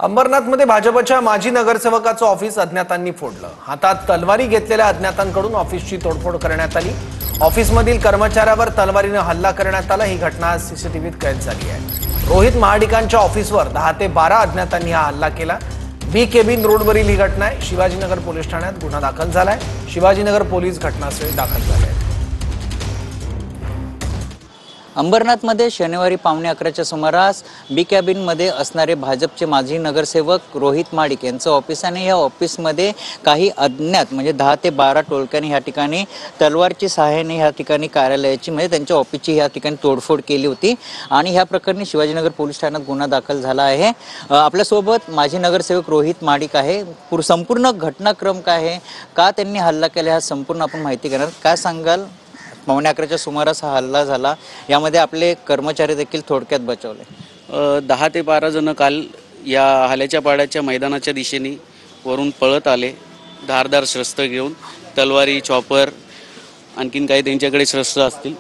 अंबरनाथमध्ये भाजपच्या माजी नगरसेवकाचं ऑफिस अज्ञातांनी फोडलं। हातात तलवारी घेतलेल्या अज्ञातांकडून ऑफिसची तोडफोड करण्यात आली। ऑफिसमधील कर्मचाऱ्यावर तलवारीने हल्ला करण्यात आला। ही घटना सीसीटीव्हीत कैद झाली आहे। रोहित महाडिकांच्या ऑफिसवर 10 ते 12 अज्ञातांनी हा हल्ला केला। बी केबिन रोडवरील ही घटना आहे। शिवाजीनगर पोलीस ठाण्यात गुन्हा दाखल झालाय। शिवाजीनगर पोलीस घटनास्थळी दाखल झाले आहेत। अंबरनाथमध्ये शनिवारी 11:15च्या सुमारास बी कॅबिनमध्ये असणारे भाजपचे माजी नगरसेवक रोहित महाडिक यांचं ऑफिस आणि या ऑफिसमध्ये काही अज्ञात म्हणजे 10 ते 12 टोळक्यांनी ह्या ठिकाणी तलवारची सहाय्याने ह्या ठिकाणी कार्यालयाची म्हणजे त्यांच्या ऑफिसची ह्या ठिकाणी तोडफोड केली होती आणि ह्या प्रकरणी शिवाजीनगर पोलीस ठाण्यात गुन्हा दाखल झाला आहे। आपल्यासोबत माजी नगरसेवक रोहित महाडिक आहे। संपूर्ण घटनाक्रम काय आहे, का त्यांनी हल्ला केला, हा संपूर्ण आपण माहिती घेणार। काय सांगाल? 11:15च्या सुमारास हा हल्ला झाला, यामध्ये आपले कर्मचारी देखील थोडक्यात बचावले। 10 ते 12 जण काल या हाल्याच्या पाड्याच्या मैदानाच्या दिशेने वरून पळत आले, धारदार शस्त्र घेऊन, तलवारी, चॉपर, आणखीन काही त्यांच्याकडे शस्त्र असतील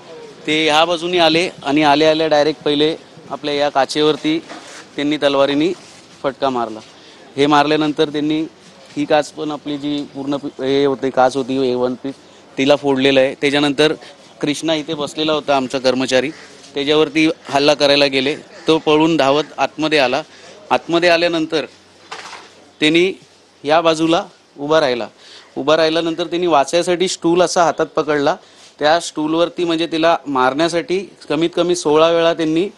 ते ह्या बाजूने आले आणि आले डायरेक्ट पहिले आपल्या या काचेवरती त्यांनी तलवारीने फटका मारला। हे मारल्यानंतर त्यांनी ही काच पण आपली जी पूर्ण हे होते काच होती A1 पीस तिला फोडलेलं आहे। त्याच्यानंतर कृष्णा इथे बसलेला होता आमचा कर्मचारी, त्याच्यावरती हल्ला करायला गेले। तो पळून धावत आतमध्ये आला। आतमध्ये आल्यानंतर त्यांनी या बाजूला उभा राहिल्यानंतर त्यांनी वाचायसाठी स्टूल असा हातात पकडला। त्या स्टूलवरती म्हणजे तिला मारण्यासाठी कमीत कमी 16 वेळा त्यांनी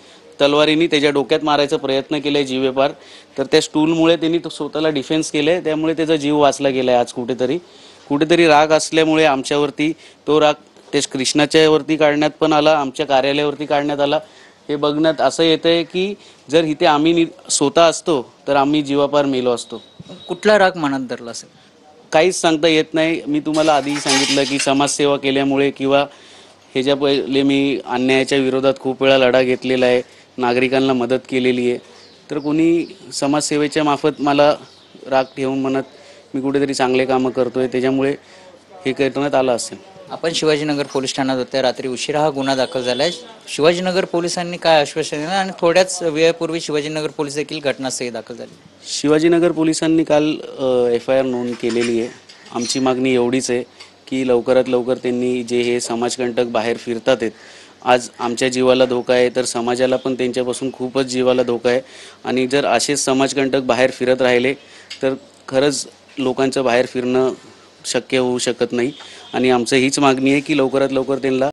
तलवारीने त्याच्या डोक्यात मारायचा प्रयत्न केलाय जीवेपार। तर त्या स्टूलमुळे त्यांनी तो स्वतःला डिफेन्स केलाय, त्यामुळे त्याचा जीव वाचला गेलाय। आज कुठेतरी राग असल्यामुळे आमच्यावरती तो राग ते कृष्णाच्या वरती काढण्यात पण आला, आमच्या कार्यालयावरती काढण्यात आला। हे बघण्यात असं येतंय की जर इथे आम्ही स्वतः असतो तर आम्ही जीवापार मेलो असतो। कुठला राग मनात धरला असेल काहीच सांगता येत नाही। मी तुम्हाला आधी सांगितलं की समाजसेवा केल्यामुळे किंवा ह्याच्या पहिले मी अन्यायाच्या विरोधात खूप वेळा लढा घेतलेला आहे, नागरिकांना मदत केलेली आहे। तर कोणी समाजसेवेच्या मार्फत मला राग ठेवून म्हणत मी कुठेतरी चांगले कामं करतोय, त्याच्यामुळे हे करण्यात आलं असेल। आपण शिवाजीनगर पोलीस ठाण्यात होते, रात्री उशिरा हा गुन्हा दाखल झालाय। शिवाजीनगर पोलिसांनी काय आश्वासन दिलं आणि थोड्याच वेळापूर्वी शिवाजीनगर पोलीस देखील घटनास्थळी दाखल झाले। शिवाजीनगर पोलिसांनी काल FIR नोंद केलेली आहे। आमची मागणी एवढीच आहे की लवकरात लवकर त्यांनी जे हे समाजकंटक बाहेर फिरतात आहेत, आज आमच्या जीवाला धोका आहे, तर समाजाला पण त्यांच्यापासून खूपच जीवाला धोका आहे। आणि जर असेच समाजकंटक बाहेर फिरत राहिले तर खरंच लोकांचं बाहेर फिरणं शक्य होऊ शकत नाही। आणि आमचं हीच मागणी आहे की लवकरात लवकर त्यांना